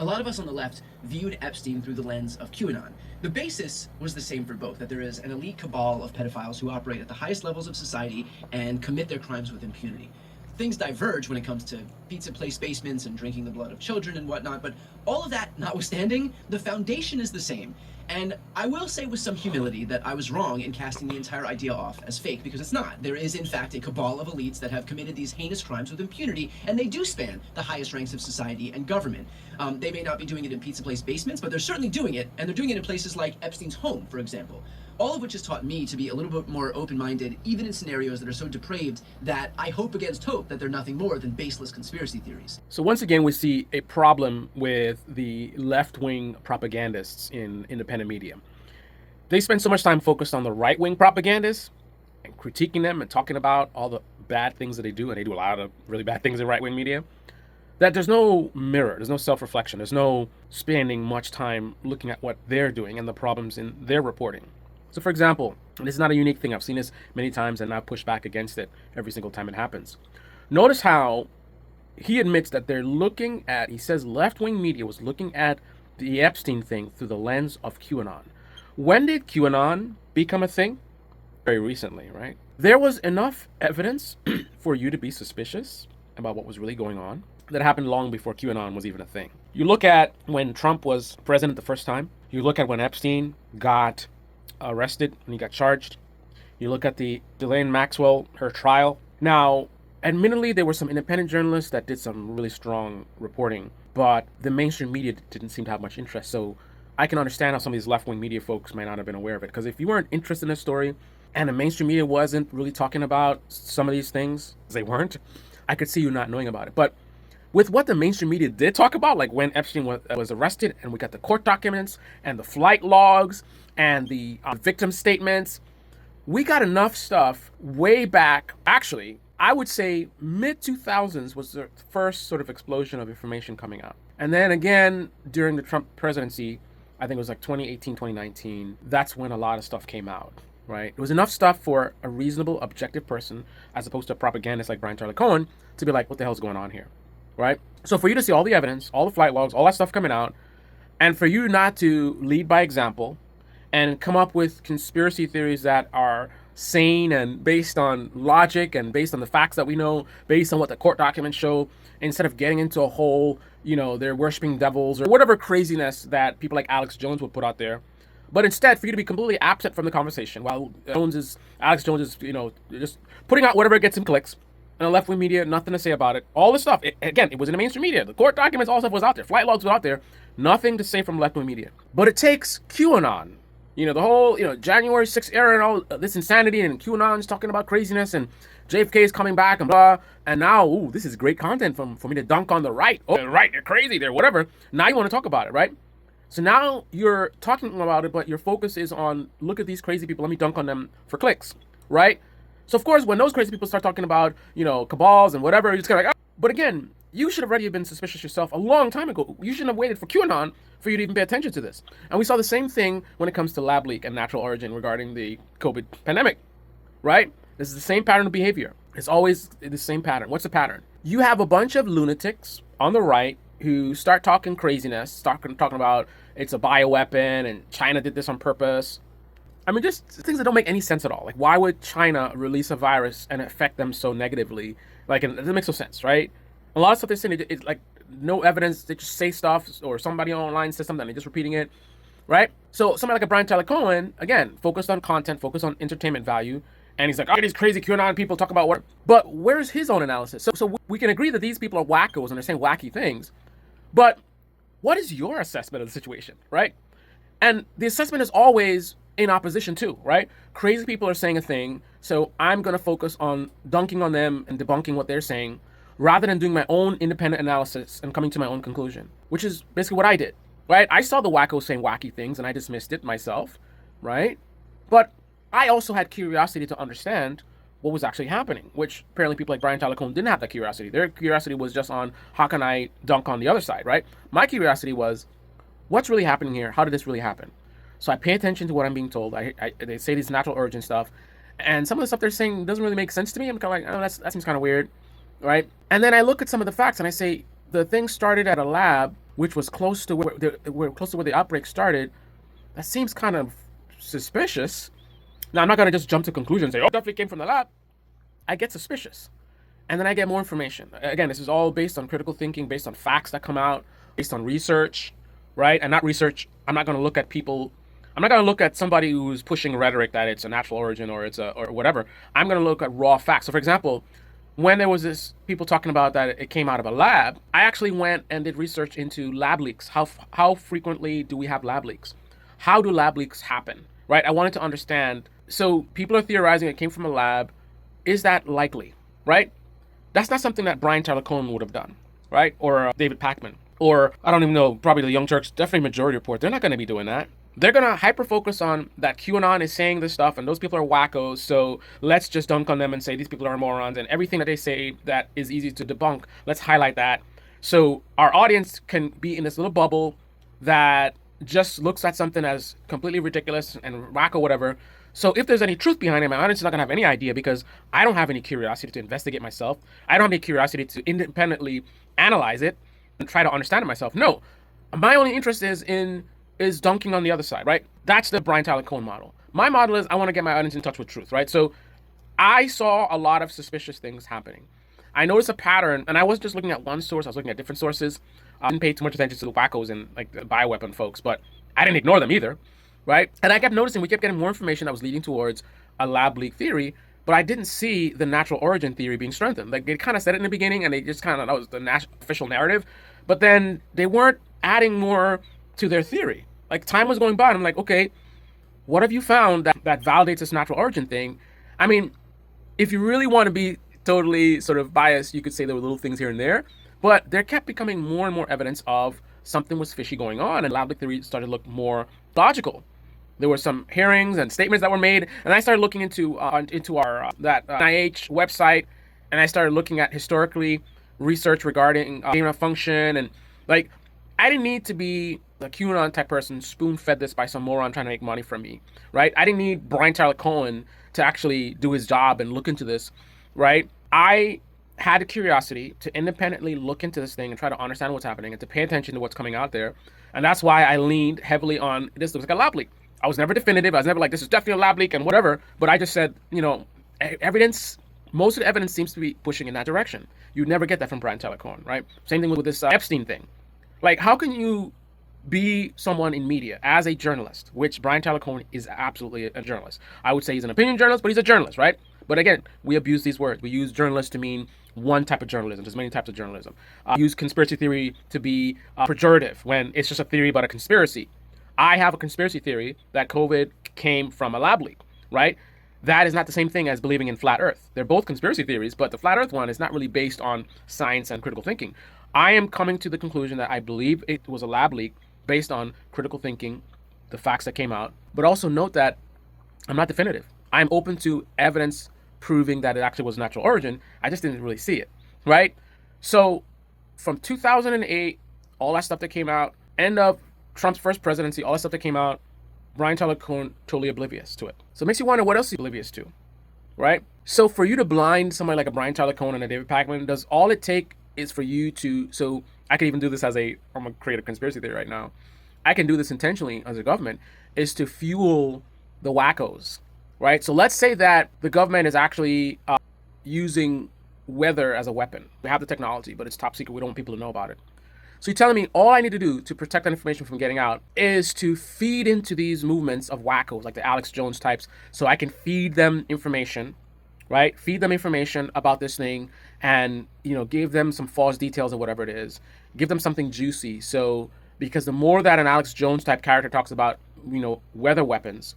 A lot of us on the left viewed Epstein through the lens of QAnon. The basis was the same for both, that there is an elite cabal of pedophiles who operate at the highest levels of society and commit their crimes with impunity. Things diverge when it comes to pizza place basements and drinking the blood of children and whatnot, but all of that notwithstanding, the foundation is the same. And I will say with some humility that I was wrong in casting the entire idea off as fake, because it's not. There is, in fact, a cabal of elites that have committed these heinous crimes with impunity, and they do span the highest ranks of society and government. They may not be doing it in pizza place basements, but they're certainly doing it, and they're doing it in places like Epstein's home, for example. All of which has taught me to be a little bit more open-minded, even in scenarios that are so depraved that I hope against hope that they're nothing more than baseless conspiracy theories. So once again, we see a problem with the left-wing propagandists in independent media. They spend so much time focused on the right-wing propagandists and critiquing them and talking about all the bad things that they do, and they do a lot of really bad things in right-wing media, that there's no mirror, there's no self-reflection, there's no spending much time looking at what they're doing and the problems in their reporting. So for example, and this is not a unique thing, I've seen this many times and I've pushed back against it every single time it happens. Notice how he admits that they're looking at, he says left-wing media was looking at the Epstein thing through the lens of QAnon. When did QAnon become a thing? Very recently, right? There was enough evidence for you to be suspicious about what was really going on that happened long before QAnon was even a thing. You look at when Trump was president the first time, you look at when Epstein got arrested and he got charged. You look at the Ghislaine Maxwell, her trial. Now, admittedly, there were some independent journalists that did some really strong reporting, but the mainstream media didn't seem to have much interest. So I can understand how some of these left-wing media folks might not have been aware of it. Because if you weren't interested in this story and the mainstream media wasn't really talking about some of these things, they weren't, I could see you not knowing about it. But with what the mainstream media did talk about, like when Epstein was arrested and we got the court documents and the flight logs and the victim statements, we got enough stuff way back. Actually, I would say mid-2000s was the first sort of explosion of information coming out. And then again, during the Trump presidency, I think it was like 2018, 2019, that's when a lot of stuff came out, right? It was enough stuff for a reasonable, objective person, as opposed to a propagandist like Tyler Cohen, to be like, what the hell's going on here, right? So for you to see all the evidence, all the flight logs, all that stuff coming out, and for you not to lead by example and come up with conspiracy theories that are sane and based on logic and based on the facts that we know, based on what the court documents show, instead of getting into a whole, they're worshiping devils or whatever craziness that people like Alex Jones would put out there. But instead, for you to be completely absent from the conversation, while Alex Jones is, just putting out whatever gets him clicks, and the left-wing media, nothing to say about it. All this stuff, again, it was in the mainstream media. The court documents, all stuff was out there. Flight logs was out there. Nothing to say from left-wing media. But it takes QAnon, the whole, January 6th era and all this insanity, and QAnon's talking about craziness, and JFK is coming back, and blah. And now, this is great content for me to dunk on the right. Oh, the right, they're crazy, they're whatever. Now you want to talk about it, right? So now you're talking about it, but your focus is on, look at these crazy people, let me dunk on them for clicks, right? So of course, when those crazy people start talking about, cabals and whatever, you're just kind of like, oh. But again, you should have already been suspicious yourself a long time ago. You shouldn't have waited for QAnon for you to even pay attention to this. And we saw the same thing when it comes to lab leak and natural origin regarding the COVID pandemic, right? This is the same pattern of behavior. It's always the same pattern. What's the pattern? You have a bunch of lunatics on the right who start talking craziness, talking about it's a bioweapon and China did this on purpose. I mean, just things that don't make any sense at all. Like, why would China release a virus and affect them so negatively? Like, it doesn't make no sense, right? A lot of stuff they're saying, it's like no evidence. They just say stuff, or somebody online says something and they're just repeating it, right? So somebody like a Tyler Cohen, again, focused on content, focused on entertainment value. And he's like, oh, these crazy QAnon people talk about what. But where's his own analysis? So we can agree that these people are wackos and they're saying wacky things. But what is your assessment of the situation, right? And the assessment is always in opposition too, right? Crazy people are saying a thing, so I'm going to focus on dunking on them and debunking what they're saying, rather than doing my own independent analysis and coming to my own conclusion, which is basically what I did, right? I saw the wackos saying wacky things and I dismissed it myself, right? But I also had curiosity to understand what was actually happening, which apparently people like Tyler Cohen didn't have that curiosity. Their curiosity was just on, how can I dunk on the other side, right? My curiosity was, what's really happening here? How did this really happen? So I pay attention to what I'm being told. They say these natural origin stuff, and some of the stuff they're saying doesn't really make sense to me. I'm kind of like, oh, that seems kind of weird, right? And then I look at some of the facts and I say, the thing started at a lab which was close to where the outbreak started, that seems kind of suspicious. Now, I'm not going to just jump to conclusions and say, oh, it definitely came from the lab. I get suspicious. And then I get more information. Again, this is all based on critical thinking, based on facts that come out, based on research, right? And not research. I'm not going to look at people. I'm not going to look at somebody who's pushing rhetoric that it's a natural origin or it's a or whatever. I'm going to look at raw facts. So, for example, when there was this people talking about that it came out of a lab, I actually went and did research into lab leaks. How frequently do we have lab leaks? How do lab leaks happen? Right? I wanted to understand. So people are theorizing it came from a lab. Is that likely? Right? That's not something that Brian Tyler Cohen would have done, right? Or David Pakman, or I don't even know, probably the Young Turks, definitely Majority Report. They're not going to be doing that. They're going to hyper focus on that QAnon is saying this stuff and those people are wackos. So let's just dunk on them and say these people are morons, and everything that they say that is easy to debunk, let's highlight that. So our audience can be in this little bubble that just looks at something as completely ridiculous and wacko, whatever. So if there's any truth behind it, my audience is not going to have any idea because I don't have any curiosity to investigate myself. I don't have any curiosity to independently analyze it and try to understand it myself. No, my only interest is dunking on the other side, right? That's the Brian Tyler Cohen model. My model is I want to get my audience in touch with truth, right? So I saw a lot of suspicious things happening. I noticed a pattern, and I wasn't just looking at one source. I was looking at different sources. I didn't pay too much attention to the wackos and like the bioweapon folks, but I didn't ignore them either. Right? And I kept noticing we kept getting more information that was leading towards a lab leak theory, but I didn't see the natural origin theory being strengthened. Like they kind of said it in the beginning and they just kind of, that was the official narrative, but then they weren't adding more to their theory. Like time was going by and I'm like, okay, what have you found that validates this natural origin thing? I mean, if you really want to be totally sort of biased, you could say there were little things here and there, but there kept becoming more and more evidence of something was fishy going on and lab leak theory started to look more logical. There were some hearings and statements that were made, and I started looking into our NIH website, and I started looking at historically research regarding gain of function, and like I didn't need to be a QAnon type person spoon-fed this by some moron trying to make money from me, right? I didn't need Brian Tyler Cohen to actually do his job and look into this, right? I had a curiosity to independently look into this thing and try to understand what's happening and to pay attention to what's coming out there, and that's why I leaned heavily on this looks like a lab leak. I was never definitive. I was never like, this is definitely a lab leak and whatever. But I just said, evidence, most of the evidence seems to be pushing in that direction. You'd never get that from Brian Tyler Cohen, right? Same thing with this Epstein thing. Like, how can you be someone in media as a journalist, which Brian Tyler Cohen is absolutely a journalist. I would say he's an opinion journalist, but he's a journalist, right? But again, we abuse these words. We use journalist to mean one type of journalism. There's many types of journalism. Use conspiracy theory to be pejorative when it's just a theory about a conspiracy. I have a conspiracy theory that COVID came from a lab leak, right? That is not the same thing as believing in flat earth. They're both conspiracy theories, but the flat earth one is not really based on science and critical thinking. I am coming to the conclusion that I believe it was a lab leak based on critical thinking, the facts that came out, but also note that I'm not definitive. I'm open to evidence proving that it actually was natural origin. I just didn't really see it, right? So from 2008, all that stuff that came out, end of Trump's first presidency, all that stuff that came out, Brian Tyler Cohen totally oblivious to it. So it makes you wonder what else he's oblivious to, right? So for you to blind somebody like a Brian Tyler Cohen and a David Pakman, does all it take is for you to, so I can even do this I'm gonna create a conspiracy theory right now. I can do this intentionally as a government, is to fuel the wackos, right? So let's say that the government is actually using weather as a weapon. We have the technology, but it's top secret. We don't want people to know about it. So you're telling me all I need to do to protect that information from getting out is to feed into these movements of wackos, like the Alex Jones types, so I can feed them information, right? Feed them information about this thing and, give them some false details or whatever it is. Give them something juicy. So, because the more that an Alex Jones type character talks about, weather weapons,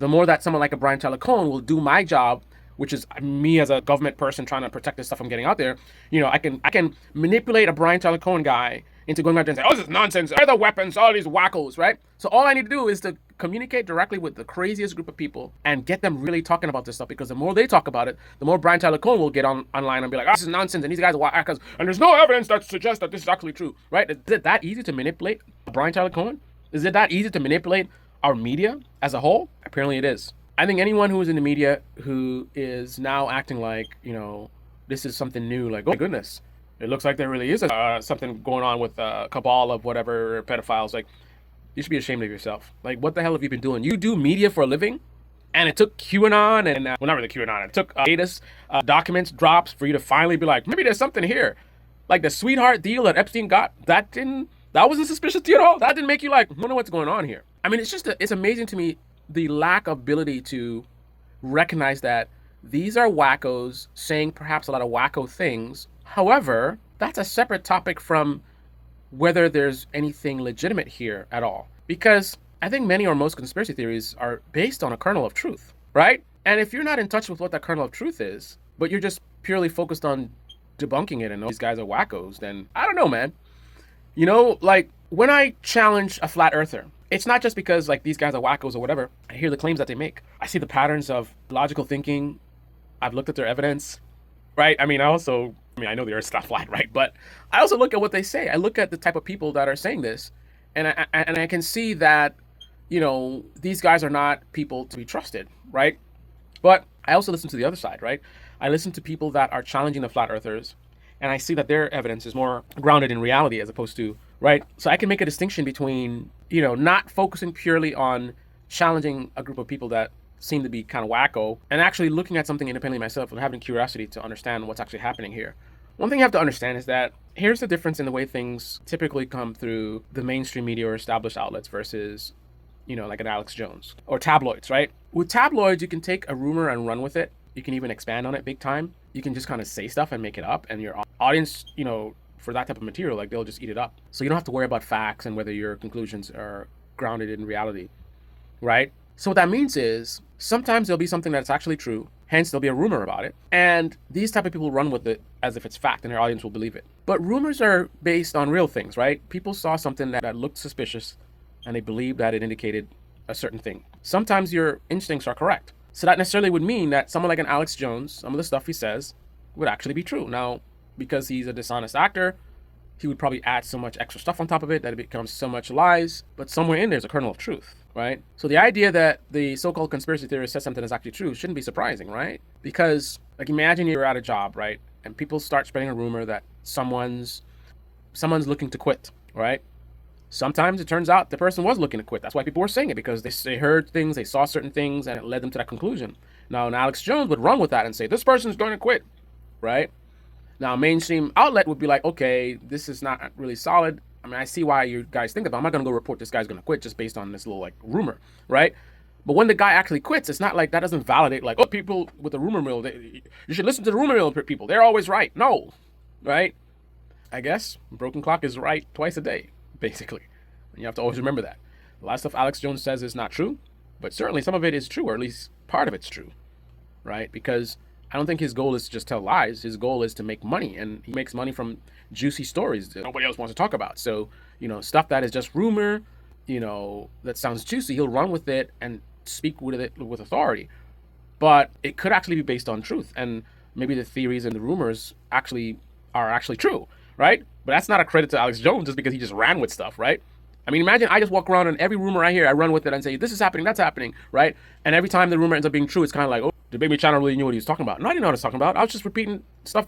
the more that someone like a Brian Tyler Cohen will do my job, which is me as a government person trying to protect this stuff from getting out there. I can manipulate a Brian Tyler Cohen guy into going out there and say, oh, this is nonsense, other weapons, all these wackos, right? So all I need to do is to communicate directly with the craziest group of people and get them really talking about this stuff, because the more they talk about it, the more Brian Tyler Cohen will get online and be like, oh, this is nonsense, and these guys are wackos, and there's no evidence that suggests that this is actually true, right? Is it that easy to manipulate Brian Tyler Cohen? Is it that easy to manipulate our media as a whole? Apparently it is. I think anyone who is in the media who is now acting like, this is something new, like, oh my goodness, it looks like there really is something going on with a cabal of whatever pedophiles. Like, you should be ashamed of yourself. Like, what the hell have you been doing? You do media for a living? And it took QAnon and, well, not really QAnon, it took latest documents drops for you to finally be like, maybe there's something here. Like the sweetheart deal that Epstein got, that wasn't suspicious to you at all? That didn't make you like, wonder what's going on here? I mean, it's amazing to me the lack of ability to recognize that these are wackos saying perhaps a lot of wacko things. However, that's a separate topic from whether there's anything legitimate here at all. Because I think many or most conspiracy theories are based on a kernel of truth, right? And if you're not in touch with what that kernel of truth is, but you're just purely focused on debunking it and these guys are wackos, then I don't know, man. You know, like when I challenge a flat earther, it's not just because like these guys are wackos or whatever. I hear the claims that they make. I see the patterns of logical thinking. I've looked at their evidence, right? I know the earth's not flat, right? But I also look at what they say. I look at the type of people that are saying this, and I can see that, you know, these guys are not people to be trusted, right? But I also listen to the other side, right? I listen to people that are challenging the flat earthers, and I see that their evidence is more grounded in reality as opposed to, right? So I can make a distinction between, you know, not focusing purely on challenging a group of people that seem to be kind of wacko and actually looking at something independently myself and having curiosity to understand what's actually happening here. One thing you have to understand is that here's the difference in the way things typically come through the mainstream media or established outlets versus, you know, like an Alex Jones or tabloids, right? With tabloids, you can take a rumor and run with it. You can even expand on it big time. You can just kind of say stuff and make it up, and your audience, you know, for that type of material, like they'll just eat it up. So you don't have to worry about facts and whether your conclusions are grounded in reality, right? So what that means is sometimes there'll be something that's actually true, hence there'll be a rumor about it, and these type of people run with it as if it's fact and their audience will believe it. But rumors are based on real things, right? People saw something that looked suspicious and they believed that it indicated a certain thing. Sometimes your instincts are correct. So that necessarily would mean that someone like an Alex Jones, some of the stuff he says would actually be true. Now, because he's a dishonest actor, he would probably add so much extra stuff on top of it that it becomes so much lies, but somewhere in there's a kernel of truth, right? So the idea that the so-called conspiracy theorist says something is actually true shouldn't be surprising, right? Because like imagine you're at a job, right? And people start spreading a rumor that someone's looking to quit, right? Sometimes it turns out the person was looking to quit. That's why people were saying it, because they heard things, they saw certain things, and it led them to that conclusion. Now, an Alex Jones would run with that and say, this person's going to quit, right? Now, a mainstream outlet would be like, okay, this is not really solid. I mean, I see why you guys think about it. I'm not going to go report this guy's going to quit just based on this little, like, rumor, right? But when the guy actually quits, it's not like that doesn't validate, like, oh, people with the rumor mill, you should listen to the rumor mill people. They're always right. No, right? I guess broken clock is right twice a day, basically. And you have to always remember that. A lot of stuff Alex Jones says is not true, but certainly some of it is true, or at least part of it's true, right? Because I don't think his goal is to just tell lies. His goal is to make money, and he makes money from juicy stories that nobody else wants to talk about. So, you know, stuff that is just rumor, you know, that sounds juicy, he'll run with it and speak with it with authority. But it could actually be based on truth, and maybe the theories and the rumors are actually true, right? But that's not a credit to Alex Jones just because he just ran with stuff, right? I mean, imagine I just walk around and every rumor I hear, I run with it and say, this is happening, that's happening, right? And every time the rumor ends up being true, it's kind of like, oh, the baby channel really knew what he was talking about. No, I didn't know what I was talking about. I was just repeating stuff,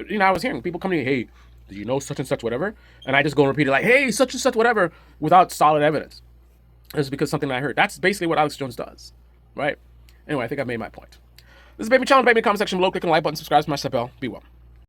you know, I was hearing. People come to me, hey, did you know such and such whatever? And I just go and repeat it like, hey, such and such whatever, without solid evidence. It's because something I heard. That's basically what Alex Jones does, right? Anyway, I think I made my point. This is Baby Channel. Baby, comment section below. Click on the like button, subscribe to my bell. Be well.